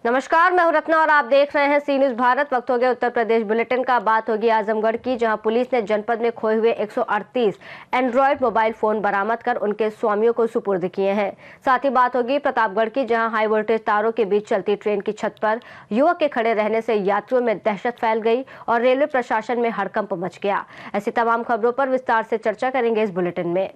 नमस्कार, मैं हूं रत्ना और आप देख रहे हैं सी न्यूज भारत। वक्त हो गया उत्तर प्रदेश बुलेटिन का। बात होगी आजमगढ़ की, जहां पुलिस ने जनपद में खोए हुए 138 एंड्रॉयड मोबाइल फोन बरामद कर उनके स्वामियों को सुपुर्द किए हैं। साथ ही बात होगी प्रतापगढ़ की, जहां हाई वोल्टेज तारों के बीच चलती ट्रेन की छत पर युवक के खड़े रहने से यात्रियों में दहशत फैल गई और रेलवे प्रशासन में हड़कंप मच गया। ऐसी तमाम खबरों पर विस्तार से चर्चा करेंगे इस बुलेटिन में।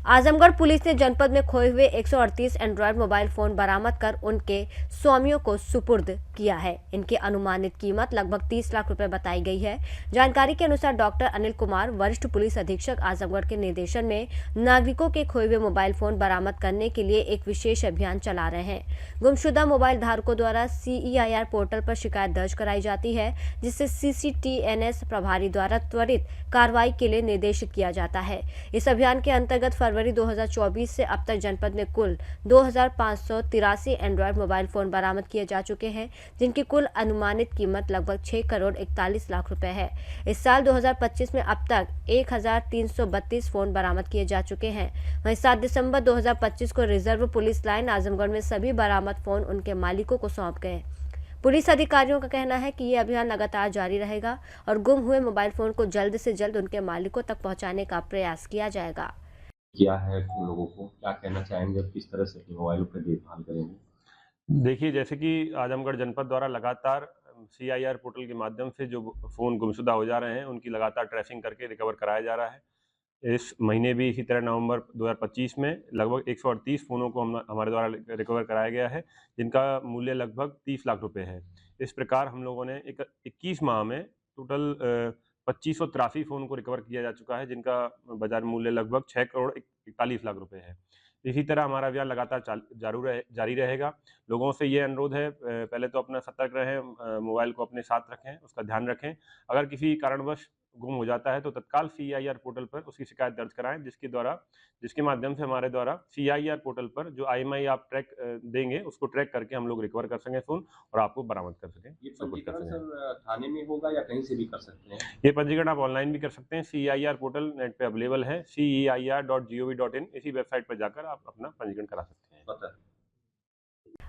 आजमगढ़ पुलिस ने जनपद में खोए हुए 138 एंड्रॉयड मोबाइल फोन बरामद कर उनके स्वामियों को सुपुर्द किया है। इनकी अनुमानित कीमत लगभग 30 लाख रुपए बताई गई है। जानकारी के अनुसार डॉक्टर अनिल कुमार, वरिष्ठ पुलिस अधीक्षक आजमगढ़ के निर्देशन में नागरिकों के खोए हुए मोबाइल फोन बरामद करने के लिए एक विशेष अभियान चला रहे हैं। गुमशुदा मोबाइल धारकों द्वारा CEIR पोर्टल पर शिकायत दर्ज कराई जाती है, जिससे CCTNS प्रभारी द्वारा त्वरित कार्रवाई के लिए निर्देशित किया जाता है। इस अभियान के अंतर्गत फरवरी 2024 से अब तक जनपद में कुल 2583 एंड्रॉयड मोबाइल फोन बरामद किए जा चुके हैं, जिनकी कुल अनुमानित कीमत लगभग 6 करोड़ 41 लाख रुपए है। इस साल 2025 में अब तक 1332 फोन बरामद किए जा चुके हैं। वहीं 7 दिसंबर 2025 को रिजर्व पुलिस लाइन आजमगढ़ में सभी बरामद फोन उनके मालिकों को सौंप गए। पुलिस अधिकारियों का कहना है कि ये अभियान लगातार जारी रहेगा और गुम हुए मोबाइल फोन को जल्द से जल्द उनके मालिकों तक पहुंचाने का प्रयास किया जाएगा। किया है लोगों को क्या कहना चाहेंगे और किस तरह से मोबाइलों पर देखभाल करेंगे? देखिए, जैसे कि आजमगढ़ जनपद द्वारा लगातार CIR पोर्टल के माध्यम से जो फ़ोन गुमशुदा हो जा रहे हैं, उनकी लगातार ट्रेसिंग करके रिकवर कराया जा रहा है। इस महीने भी इसी तरह नवंबर 2025 में लगभग 138 फ़ोनों को हमारे द्वारा रिकवर कराया गया है, जिनका मूल्य लगभग 30 लाख रुपए है। इस प्रकार हम लोगों ने 21 माह में टोटल 2583 फ़ोन को रिकवर किया जा चुका है, जिनका बाजार मूल्य लगभग 6 करोड़ 41 लाख रुपए है। इसी तरह हमारा अभियान लगातार जारी रहेगा। लोगों से ये अनुरोध है, पहले तो अपना सतर्क रहें, मोबाइल को अपने साथ रखें, उसका ध्यान रखें। अगर किसी कारणवश गुम हो जाता है तो तत्काल CIR पोर्टल पर उसकी शिकायत दर्ज कराएं, जिसके माध्यम से हमारे द्वारा CIR पोर्टल पर जो IMI आप ट्रैक देंगे, उसको ट्रैक करके हम लोग रिकवर कर सकें फ़ोन और आपको बरामद कर सकें। ये पंजीकरण सर थाने में होगा या कहीं से भी कर सकते हैं? ये पंजीकरण आप ऑनलाइन भी कर सकते हैं। CIR पोर्टल नेट पे अवेलेबल है, ceir.gov.in। इसी वेबसाइट पर जाकर आप अपना पंजीकरण करा सकते हैं।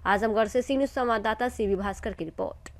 आजमगढ़ से सी न्यूज संवाददाता CV भास्कर की रिपोर्ट।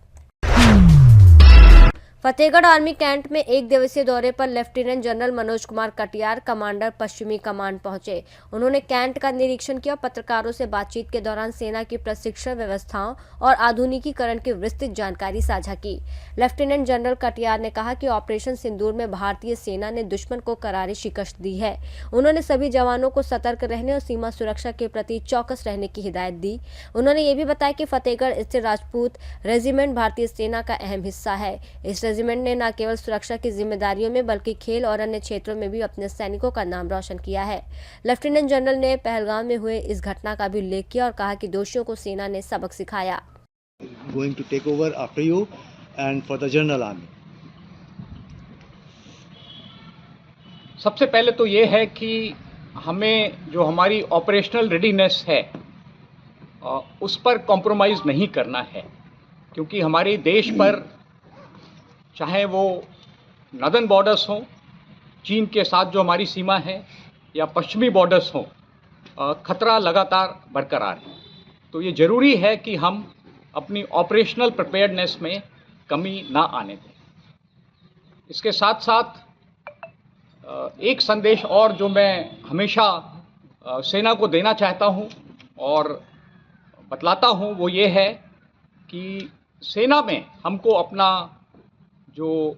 फतेहगढ़ आर्मी कैंट में एक दिवसीय दौरे पर lieutenant general Manoj Kumar Katiyar, commander पश्चिमी कमान पहुंचे। उन्होंने कैंट का निरीक्षण किया। पत्रकारों से बातचीत के दौरान सेना की प्रशिक्षण व्यवस्थाओं और आधुनिकीकरण की विस्तृत जानकारी साझा की। लेफ्टिनेंट जनरल कटियार ने कहा कि ऑपरेशन सिंदूर में भारतीय सेना ने दुश्मन को करारी शिकस्त दी है। उन्होंने सभी जवानों को सतर्क रहने और सीमा सुरक्षा के प्रति चौकस रहने की हिदायत दी। उन्होंने ये भी बताया कि फतेहगढ़ स्थित राजपूत रेजिमेंट भारतीय सेना का अहम हिस्सा है। इस रेजिमेंट ने न केवल सुरक्षा की जिम्मेदारियों में बल्कि खेल और अन्य क्षेत्रों में भी अपने सैनिकों का नाम रोशन किया है। लेफ्टिनेंट जनरल ने पहलगाम में हुए इस घटना का भी उल्लेख किया और कहा कि दोषियों को सेना ने सबक सिखाया। Going to take over after you and for the general army. सबसे पहले तो ये है कि हमें जो हमारी ऑपरेशनल रेडीनेस है उस पर कॉम्प्रोमाइज़ नहीं करना है, क्योंकि हमारे देश पर चाहे वो नॉर्दर्न बॉर्डर्स हों, चीन के साथ जो हमारी सीमा है, या पश्चिमी बॉर्डर्स हों, खतरा लगातार बरकरार है। तो ये ज़रूरी है कि हम अपनी ऑपरेशनल प्रिपेयर्डनेस में कमी ना आने दें। इसके साथ साथ एक संदेश और जो मैं हमेशा सेना को देना चाहता हूँ और बतलाता हूँ, वो ये है कि सेना में हमको अपना जो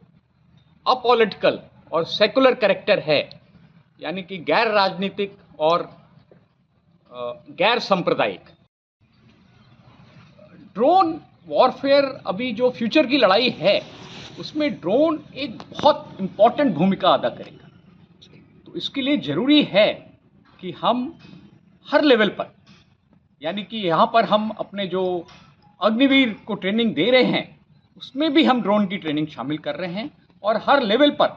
अपॉलिटिकल और सेकुलर कैरेक्टर है, यानी कि गैर राजनीतिक और गैर सांप्रदायिक, ड्रोन वॉरफेयर अभी जो फ्यूचर की लड़ाई है उसमें ड्रोन एक बहुत इम्पॉर्टेंट भूमिका अदा करेगा। तो इसके लिए ज़रूरी है कि हम हर लेवल पर, यानी कि यहाँ पर हम अपने जो अग्निवीर को ट्रेनिंग दे रहे हैं उसमें भी हम ड्रोन की ट्रेनिंग शामिल कर रहे हैं और हर लेवल पर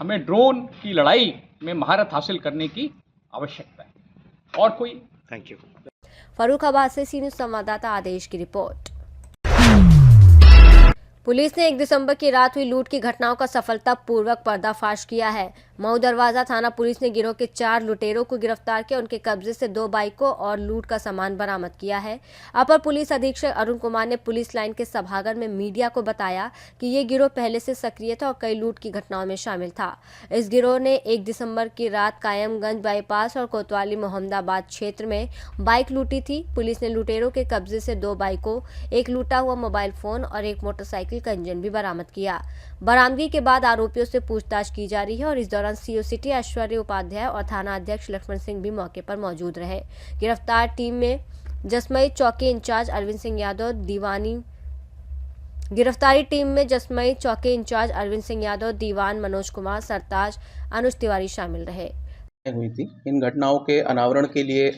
हमें ड्रोन की लड़ाई में महारत हासिल करने की आवश्यकता है। और कोई? Thank you. फर्रुखाबाद से सी न्यूज संवाददाता आदेश की रिपोर्ट। पुलिस ने 1 दिसंबर की रात हुई लूट की घटनाओं का सफलतापूर्वक पर्दाफाश किया है। मऊ दरवाजा थाना पुलिस ने गिरोह के 4 लुटेरों को गिरफ्तार किया। उनके कब्जे से 2 बाइकों और लूट का सामान बरामद किया है। अपर पुलिस अधीक्षक अरुण कुमार ने पुलिस लाइन के सभागार में मीडिया को बताया कि ये गिरोह पहले से सक्रिय था और कई लूट की घटनाओं में शामिल था। इस गिरोह ने 1 दिसंबर की रात कायमगंज बाईपास और कोतवाली मोहम्मदाबाद क्षेत्र में बाइक लूटी थी। पुलिस ने लुटेरों के कब्जे से 2 बाइकों, एक लूटा हुआ मोबाइल फोन और एक मोटरसाइकिल का इंजन भी बरामद किया। बरामदगी के बाद आरोपियों से पूछताछ की जा रही है और इस दौरान सीओ सिटी ऐश्वर्य उपाध्याय और थाना अध्यक्ष लक्ष्मण सिंह भी मौके पर मौजूद रहे। गिरफ्तार टीम में जसमई चौकी इंचार्ज अरविंद सिंह यादव, दीवान मनोज कुमार, सरताज अनुज तिवारी शामिल रहे। हुई थी। इन घटनाओं के अनावरण के लिए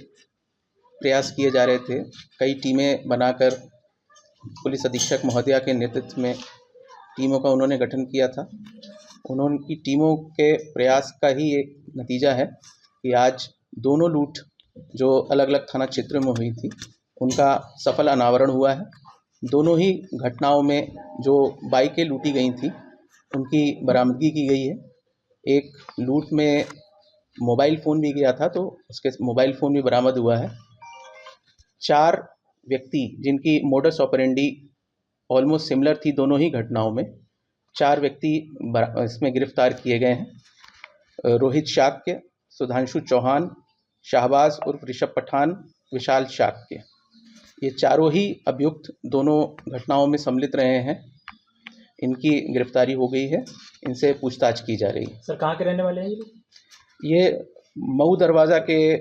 प्रयास किए जा रहे थे। कई टीमें बनाकर पुलिस अधीक्षक महोदया के नेतृत्व में टीमों का उन्होंने गठन किया था। उनकी टीमों के प्रयास का ही एक नतीजा है कि आज दोनों लूट जो अलग अलग थाना क्षेत्र में हुई थी उनका सफल अनावरण हुआ है। दोनों ही घटनाओं में जो बाइकें लूटी गई थी उनकी बरामदगी की गई है। एक लूट में मोबाइल फ़ोन भी गया था तो उसके मोबाइल फ़ोन भी बरामद हुआ है। 4 व्यक्ति जिनकी मोडस ऑपरेंडी ऑलमोस्ट सिमिलर थी दोनों ही घटनाओं में, 4 व्यक्ति इसमें गिरफ्तार किए गए हैं। रोहित शाक्य, सुधांशु चौहान, शाहबाज उर्फ ऋषभ पठान, विशाल शाक्य, ये चारों ही अभियुक्त दोनों घटनाओं में सम्मिलित रहे हैं। इनकी गिरफ्तारी हो गई है, इनसे पूछताछ की जा रही है। सर कहाँ के रहने वाले हैं ये मऊ दरवाज़ा के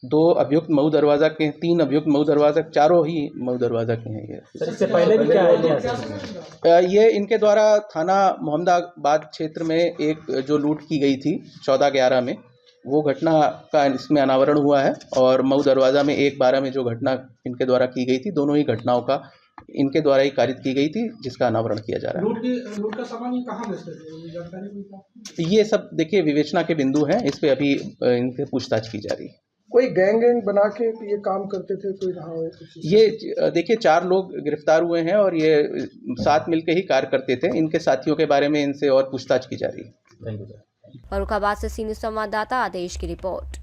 2 अभियुक्त, मऊ दरवाज़ा के 3 अभियुक्त, मऊ दरवाज़ा, चारों ही मऊ दरवाज़ा के हैं। ये सर इससे पहले भी क्या ये इनके द्वारा थाना मोहम्मदाबाद क्षेत्र में एक जो लूट की गई थी 14/11 में, वो घटना का इसमें अनावरण हुआ है। और मऊ दरवाज़ा में 1/12 में जो घटना इनके द्वारा की गई थी, दोनों ही घटनाओं का इनके द्वारा ही कारित की गई थी, जिसका अनावरण किया जा रहा है। लूट का सामान ये कहाँ बेचते थे, जानकारी? ये सब देखिए विवेचना के बिंदु हैं, इस पे अभी इनसे पूछताछ की जा रही है। कोई गैंग बना के ये काम करते थे, कोई रहा हो? ये देखिए 4 लोग गिरफ्तार हुए हैं और ये साथ मिलकर ही कार्य करते थे। इनके साथियों के बारे में इनसे और पूछताछ की जा रही है। फर्रुखाबाद से सीनियर संवाददाता आदेश की रिपोर्ट।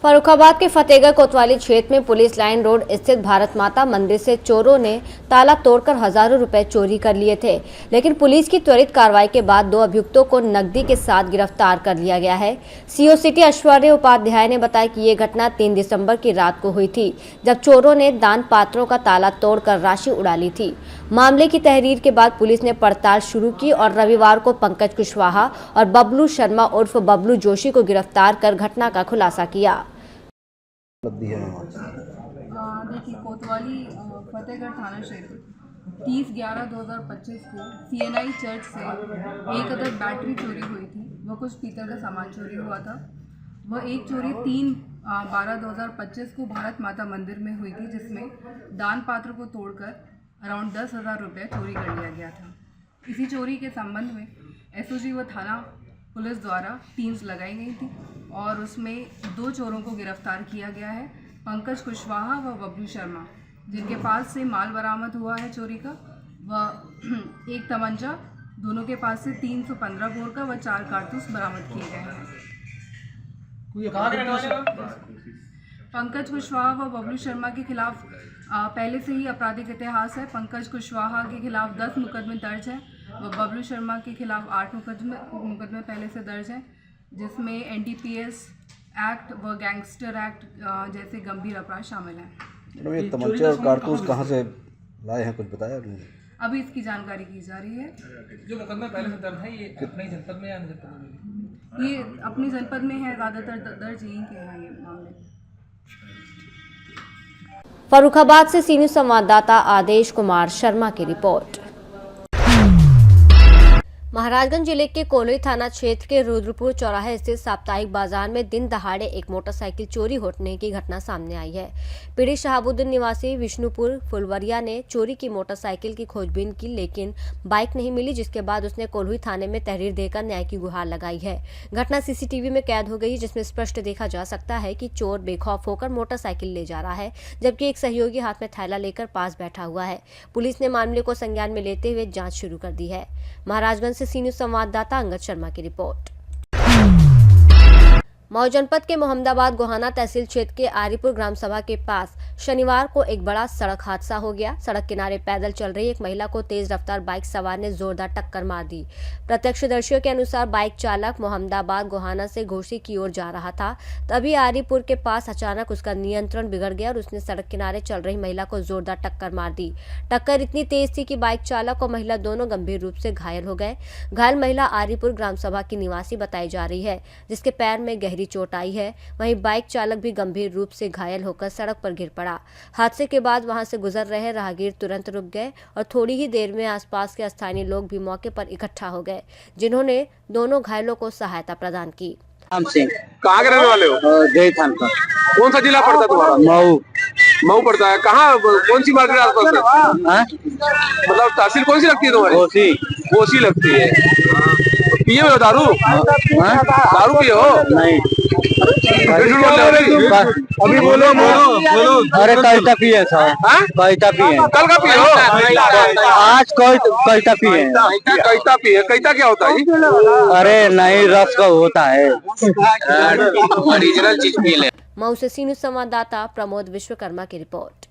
फर्रुखाबाद के फतेहगढ़ कोतवाली क्षेत्र में पुलिस लाइन रोड स्थित भारत माता मंदिर से चोरों ने ताला तोड़कर हजारों रुपए चोरी कर लिए थे, लेकिन पुलिस की त्वरित कार्रवाई के बाद 2 अभियुक्तों को नकदी के साथ गिरफ्तार कर लिया गया है। सीओ सिटी ऐश्वर्य उपाध्याय ने बताया कि ये घटना 3 दिसंबर की रात को हुई थी, जब चोरों ने दान पात्रों का ताला तोड़कर राशि उड़ा ली थी। मामले की तहरीर के बाद पुलिस ने पड़ताल शुरू की और रविवार को पंकज कुशवाहा और बबलू शर्मा उर्फ बबलू जोशी को गिरफ्तार कर घटना का खुलासा किया। देखिए, कोतवाली फतेहगढ़ थाना क्षेत्र 30/11/2025 को CNI चर्च से एक अदर बैटरी चोरी हुई थी। वह कुछ पीतल का सामान चोरी हुआ था। वह एक चोरी 3/12/2025 को भारत माता मंदिर में हुई थी, जिसमें दान पात्र को तोड़कर अराउंड 10,000 रुपये चोरी कर लिया गया था। इसी चोरी के संबंध में SOG व थाना पुलिस द्वारा टीम्स लगाई गई थी और उसमें 2 चोरों को गिरफ्तार किया गया है, पंकज कुशवाहा व बबलू शर्मा, जिनके पास से माल बरामद हुआ है चोरी का। व एक तमंचा, दोनों के पास से 315 बोर का व 4 कारतूस बरामद किए गए हैं। पंकज कुशवाहा व बबलू शर्मा के खिलाफ पहले से ही आपराधिक इतिहास है। पंकज कुशवाहा के खिलाफ 10 मुकदमे दर्ज हैं व बबलू शर्मा के खिलाफ 8 मुकदमे पहले से दर्ज हैं, जिसमें NDPS एक्ट व गैंगस्टर एक्ट जैसे गंभीर अपराध शामिल हैं। ये तमंचा और कारतूस कहाँ से लाए हैं, कुछ बताया नहीं? अभी इसकी जानकारी की जा रही है। जो मुकदमा पहले से दर्ज है, ये अपने जनपद में या अन्य जनपद में? ये अपनी जनपद में है, ज़्यादातर दर्ज यहीं के हैं ये मामले। फर्रुखाबाद से सीनियर संवाददाता आदेश कुमार शर्मा की रिपोर्ट। महाराजगंज जिले के कोल्ही थाना क्षेत्र के रुद्रपुर चौराहे स्थित साप्ताहिक बाजार में दिन दहाड़े एक मोटरसाइकिल चोरी होने की घटना सामने आई है। पीड़ित शहाबुद्दीन निवासी विष्णुपुर फुलवरिया ने चोरी की मोटरसाइकिल की खोजबीन की, लेकिन बाइक नहीं मिली, जिसके बाद उसने कोल्ही थाने में तहरीर देकर न्याय की गुहार लगाई है। घटना सीसीटीवी में कैद हो गई, जिसमें स्पष्ट देखा जा सकता है कि चोर बेखौफ होकर मोटरसाइकिल ले जा रहा है, जबकि एक सहयोगी हाथ में थैला लेकर पास बैठा हुआ है। पुलिस ने मामले को संज्ञान में लेते हुए जाँच शुरू कर दी है। महाराजगंज सी न्यूज संवाददाता अंगद शर्मा की रिपोर्ट। मऊ जनपद के मोहम्मदाबाद गोहाना तहसील क्षेत्र के आरीपुर ग्राम सभा के पास शनिवार को एक बड़ा सड़क हादसा हो गया। सड़क किनारे पैदल चल रही एक महिला को तेज रफ्तार बाइक सवार ने जोरदार टक्कर मार दी। प्रत्यक्षदर्शियों के अनुसार बाइक चालक मोहम्मदाबाद गोहाना से घोसी की ओर जा रहा था, तभी आरीपुर के पास अचानक उसका नियंत्रण बिगड़ गया और उसने सड़क किनारे चल रही महिला को जोरदार टक्कर मार दी। टक्कर इतनी तेज थी कि बाइक चालक और महिला दोनों गंभीर रूप से घायल हो गए। घायल महिला आरीपुर ग्राम सभा की निवासी बताई जा रही है, जिसके पैर में गहरी चोट आई है। वहीं बाइक चालक भी गंभीर रूप से घायल होकर सड़क पर गिर पड़ा। हादसे के बाद वहां से गुजर रहे राहगीर तुरंत रुक गए और थोड़ी ही देर में आसपास के स्थानीय लोग भी मौके पर इकट्ठा हो गए, जिन्होंने दोनों घायलों को सहायता प्रदान की। राम सिंह, कहाँ के रहने वाले हो? जय थान का। कौन सा जिला पड़ता है तुम्हारा? मऊ। मऊ पड़ता है। कहाँ, कौन सी मार्केट आसपास है? मतलब तहसील कौन सी लगती है तुम्हारी? घोसी। घोसी लगती है। पिए हो दारू? दारू पिए हो? नहीं। अभी बोलो। अरे कैसा पिए सर? कैसा पिए? कल का पिए हो? आज कैसा पिए? कैसा पिए? कैसा क्या होता है? अरे नहीं, रस का होता है। ओरिजिनल चीज पी ले। मऊ से सी न्यूज संवाददाता प्रमोद विश्वकर्मा की रिपोर्ट।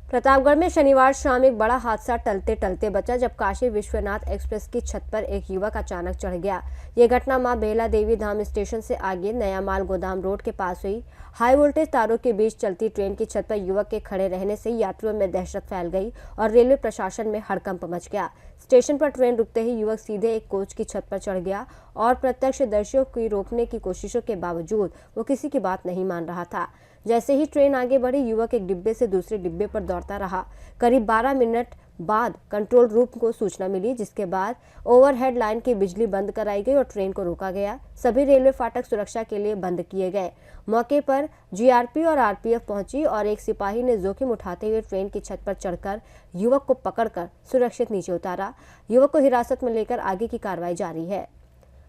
प्रतापगढ़ में शनिवार शाम एक बड़ा हादसा टलते टलते बचा, जब काशी विश्वनाथ एक्सप्रेस की छत पर एक युवक अचानक चढ़ गया। ये घटना मां बेला देवी धाम स्टेशन से आगे नया माल गोदाम रोड के पास हुई। हाई वोल्टेज तारों के बीच चलती ट्रेन की छत पर युवक के खड़े रहने से यात्रियों में दहशत फैल गई और रेलवे प्रशासन में हड़कंप मच गया। स्टेशन पर ट्रेन रुकते ही युवक सीधे एक कोच की छत पर चढ़ गया और प्रत्यक्षदर्शियों की रोकने की कोशिशों के बावजूद वो किसी की बात नहीं मान रहा था। जैसे ही ट्रेन आगे बढ़ी, युवक एक डिब्बे से दूसरे डिब्बे पर दौड़ता रहा। करीब 12 मिनट बाद कंट्रोल रूम को सूचना मिली, जिसके बाद ओवरहेड लाइन की बिजली बंद कराई गई और ट्रेन को रोका गया। सभी रेलवे फाटक सुरक्षा के लिए बंद किए गए। मौके पर जीआरपी और आरपीएफ पहुंची और एक सिपाही ने जोखिम उठाते हुए ट्रेन की छत पर चढ़कर युवक को पकड़कर सुरक्षित नीचे उतारा। युवक को हिरासत में लेकर आगे की कार्रवाई जारी है।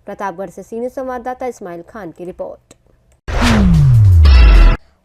प्रतापगढ़ से सी न्यूज संवाददाता इस्माइल खान की रिपोर्ट।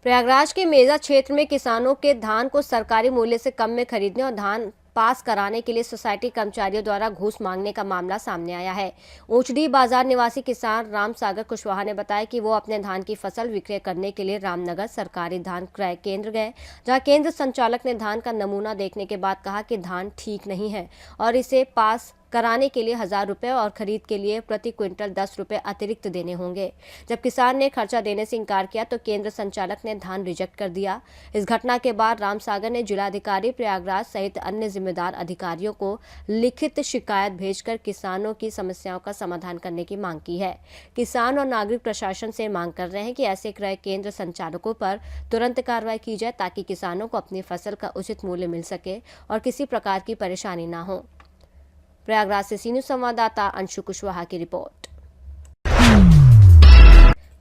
प्रयागराज के मेजा क्षेत्र में किसानों के धान को सरकारी मूल्य से कम में खरीदने और धान पास कराने के लिए सोसाइटी कर्मचारियों द्वारा घूस मांगने का मामला सामने आया है। ऊंचडी बाजार निवासी किसान राम सागर कुशवाहा ने बताया कि वो अपने धान की फसल विक्रय करने के लिए रामनगर सरकारी धान क्रय केंद्र गए, जहां केंद्र संचालक ने धान का नमूना देखने के बाद कहा कि धान ठीक नहीं है और इसे पास कराने के लिए 1000 रुपये और खरीद के लिए प्रति क्विंटल 10 रुपये अतिरिक्त देने होंगे। जब किसान ने खर्चा देने से इंकार किया तो केंद्र संचालक ने धान रिजेक्ट कर दिया। इस घटना के बाद राम सागर ने जिलाधिकारी प्रयागराज सहित अन्य जिम्मेदार अधिकारियों को लिखित शिकायत भेजकर किसानों की समस्याओं का समाधान करने की मांग की है। किसान और नागरिक प्रशासन से मांग कर रहे हैं कि ऐसे क्रय केंद्र संचालकों पर तुरंत कार्रवाई की जाए, ताकि किसानों को अपनी फसल का उचित मूल्य मिल सके और किसी प्रकार की परेशानी न हो। प्रयागराज से सी न्यूज संवाददाता अंशु कुशवाहा की रिपोर्ट।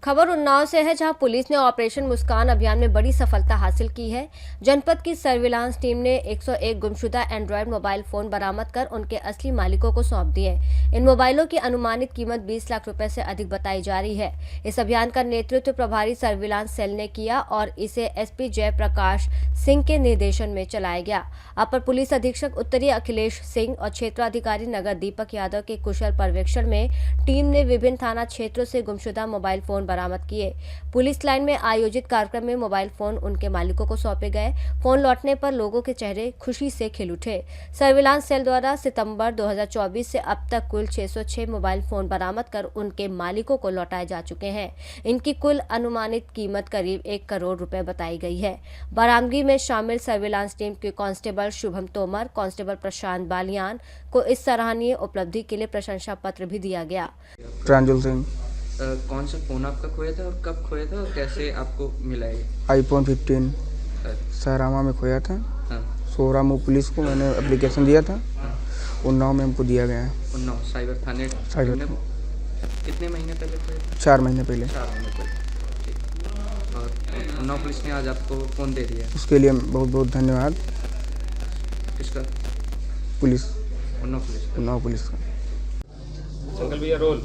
खबर उन्नाव से है, जहां पुलिस ने ऑपरेशन मुस्कान अभियान में बड़ी सफलता हासिल की है। जनपद की सर्विलांस टीम ने 101 गुमशुदा एंड्रॉयड मोबाइल फोन बरामद कर उनके असली मालिकों को सौंप दिए। इन मोबाइलों की अनुमानित कीमत 20 लाख रुपए से अधिक बताई जा रही है। इस अभियान का नेतृत्व प्रभारी सर्विलांस सेल ने किया और इसे एसपी जयप्रकाश सिंह के निर्देशन में चलाया गया। अपर पुलिस अधीक्षक उत्तरी अखिलेश सिंह और क्षेत्राधिकारी नगर दीपक यादव के कुशल पर्यवेक्षण में टीम ने विभिन्न थाना क्षेत्रों से गुमशुदा मोबाइल फोन बरामद किए। पुलिस लाइन में आयोजित कार्यक्रम में मोबाइल फोन उनके मालिकों को सौंपे गए। फोन लौटने पर लोगों के चेहरे खुशी से खिल उठे। सर्विलांस सेल द्वारा सितंबर 2024 से अब तक कुल 606 मोबाइल फोन बरामद कर उनके मालिकों को लौटाए जा चुके हैं। इनकी कुल अनुमानित कीमत करीब 1 करोड़ रुपए बताई गई है। बरामदगी में शामिल सर्विलांस टीम के कांस्टेबल शुभम तोमर, कांस्टेबल प्रशांत बालियान को इस सराहनीय उपलब्धि के लिए प्रशंसा पत्र भी दिया गया। प्रांजल सिंह। कौन सा फोन आपका खोया था और कब खोया था और कैसे आपको मिला है? iPhone 15 सहरामा में खोया था। हाँ। सोहरामू पुलिस को मैंने एप्लीकेशन दिया था। हाँ। उन्नाव में हमको दिया गया है। उन्नाव साइबर थाने। कितने महीने पहले खोया था? 4 महीने पहले। 4 महीने पहले, ठीक। और उन्नाव पुलिस ने आज आपको फ़ोन दे दिया, उसके लिए बहुत बहुत धन्यवाद। किसका? पुलिस, उन्नाव पुलिस का। संकल्प भैया रोल।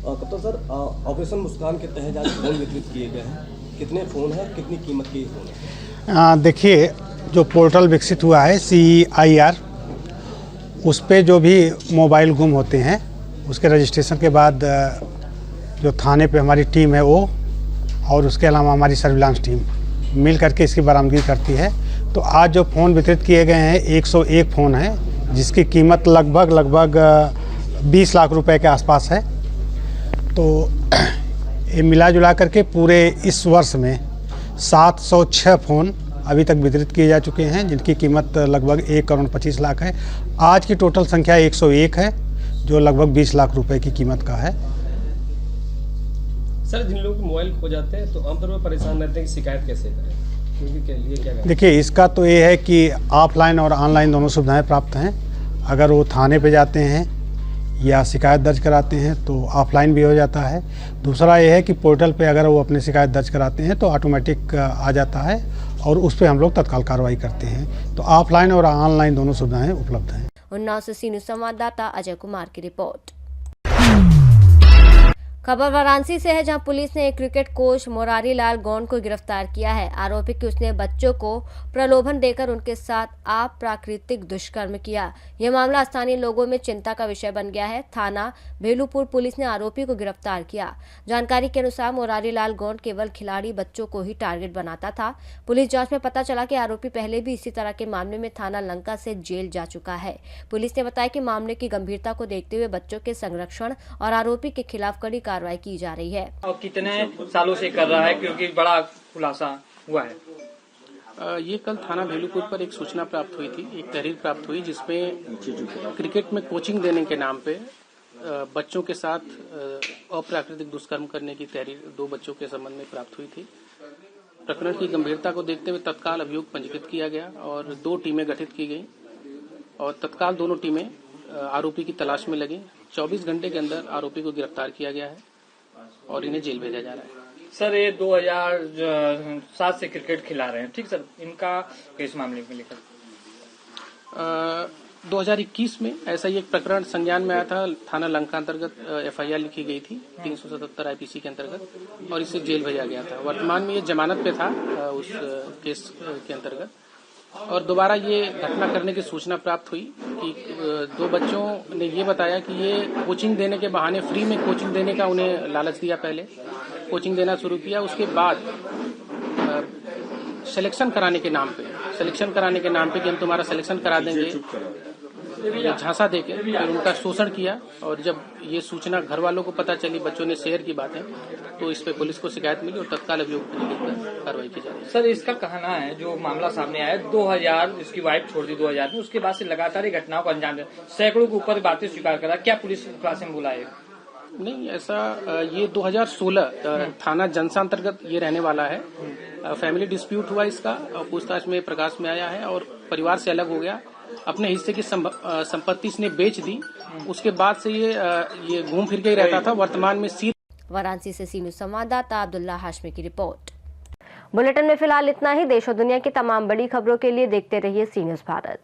कप्तान सर, ऑपरेशन मुस्कान के तहत आज फ़ोन वितरित किए गए हैं, कितने फ़ोन हैं, कितनी कीमत के फ़ोन हैं? देखिए, जो पोर्टल विकसित हुआ है CIR, उस पे जो भी मोबाइल गुम होते हैं उसके रजिस्ट्रेशन के बाद जो थाने पे हमारी टीम है वो और उसके अलावा हमारी सर्विलांस टीम मिल करके इसकी बरामदगी करती है। तो आज जो फ़ोन वितरित किए गए हैं 101 फ़ोन हैं, जिसकी कीमत लगभग 20 लाख रुपए के आसपास है। तो ये मिला जुला करके पूरे इस वर्ष में 706 फ़ोन अभी तक वितरित किए जा चुके हैं, जिनकी कीमत लगभग 1 करोड़ 25 लाख है। आज की टोटल संख्या 101 है, जो लगभग 20 लाख रुपए की कीमत का है। सर, जिन लोगों के मोबाइल खो जाते हैं तो आमतौर पर परेशान रहते हैं कि शिकायत कैसे करें, क्योंकि के लिए क्या करें? देखिए, इसका तो ये है कि ऑफलाइन और ऑनलाइन दोनों सुविधाएं प्राप्त हैं। अगर वो थाने पे जाते हैं या शिकायत दर्ज कराते हैं तो ऑफलाइन भी हो जाता है। दूसरा ये है कि पोर्टल पे अगर वो अपनी शिकायत दर्ज कराते हैं तो ऑटोमेटिक आ जाता है और उस पर हम लोग तत्काल कार्रवाई करते हैं। तो ऑफलाइन और ऑनलाइन दोनों सुविधाएं उपलब्ध हैं। उन्नाव से सी न्यूज़ संवाददाता अजय कुमार की रिपोर्ट। खबर वाराणसी से है, जहां पुलिस ने एक क्रिकेट कोच मुरारी लाल गौंड को गिरफ्तार किया है। आरोपी कि उसने बच्चों को प्रलोभन देकर उनके साथ अप्राकृतिक दुष्कर्म किया। यह मामला स्थानीय लोगों में चिंता का विषय बन गया है। थाना भेलूपुर पुलिस ने आरोपी को गिरफ्तार किया। जानकारी के अनुसार मुरारी लाल गौंड केवल खिलाड़ी बच्चों को ही टारगेट बनाता था। पुलिस जांच में पता चला कि आरोपी पहले भी इसी तरह के मामले में थाना लंका से जेल जा चुका है। पुलिस ने बताया कि मामले की गंभीरता को देखते हुए बच्चों के संरक्षण और आरोपी के खिलाफ कड़ी कार्रवाई की जा रही है। और कितने सालों से कर रहा है, क्योंकि बड़ा खुलासा हुआ है? ये कल थाना भेलूपुर पर एक सूचना प्राप्त हुई थी, एक तहरीर प्राप्त हुई जिसमें क्रिकेट में कोचिंग देने के नाम पे बच्चों के साथ अप्राकृतिक दुष्कर्म करने की तहरीर 2 बच्चों के संबंध में प्राप्त हुई थी। प्रकरण की गंभीरता को देखते हुए तत्काल अभियोग पंजीकृत किया गया और 2 टीमें गठित की गई और तत्काल दोनों टीमें आरोपी की तलाश में लगी। 24 घंटे के अंदर आरोपी को गिरफ्तार किया गया है और इन्हें जेल भेजा जा रहा है। सर, ये 2007 से क्रिकेट खिला रहे हैं, ठीक सर, इनका किस मामले में लेकर? 2021 में ऐसा ही एक प्रकरण संज्ञान में आया था। थाना लंका अंतर्गत FIR लिखी गई थी 377 IPC के अंतर्गत और इसे जेल भेजा गया था। वर्तमान में ये जमानत पे था उस केस के अंतर्गत। और दोबारा ये घटना करने की सूचना प्राप्त हुई कि 2 बच्चों ने ये बताया कि ये कोचिंग देने के बहाने फ्री में कोचिंग देने का उन्हें लालच दिया। पहले कोचिंग देना शुरू किया, उसके बाद सिलेक्शन कराने के नाम पे कि हम तुम्हारा सिलेक्शन करा देंगे, झांसा देके फिर उनका शोषण किया। और जब ये सूचना घर वालों को पता चली, बच्चों ने शेयर की बातें, तो इस पे पुलिस को शिकायत मिली और तत्काल अभियोग पंजीकृत कार्रवाई की जा रही है। सर, इसका कहना है, जो मामला सामने आया 2000, इसकी वाइफ छोड़ दी 2000 में, उसके बाद से लगातार ये घटनाओं को अंजाम दिया, सैकड़ों के ऊपर बातें स्वीकार करा। क्या पुलिस क्लास में बुलाए? नहीं, ऐसा ये 2016 थाना जनसा अंतर्गत ये रहने वाला है। फैमिली डिस्प्यूट हुआ इसका, पूछताछ में प्रकाश में आया है और परिवार से अलग हो गया। अपने हिस्से की संपत्ति इसने बेच दी। उसके बाद से ये घूम फिर के ही रहता था। वर्तमान में वाराणसी से सी न्यूज़ संवाददाता अब्दुल्ला हाशमी की रिपोर्ट। बुलेटिन में फिलहाल इतना ही। देश और दुनिया की तमाम बड़ी खबरों के लिए देखते रहिए सी न्यूज़ भारत।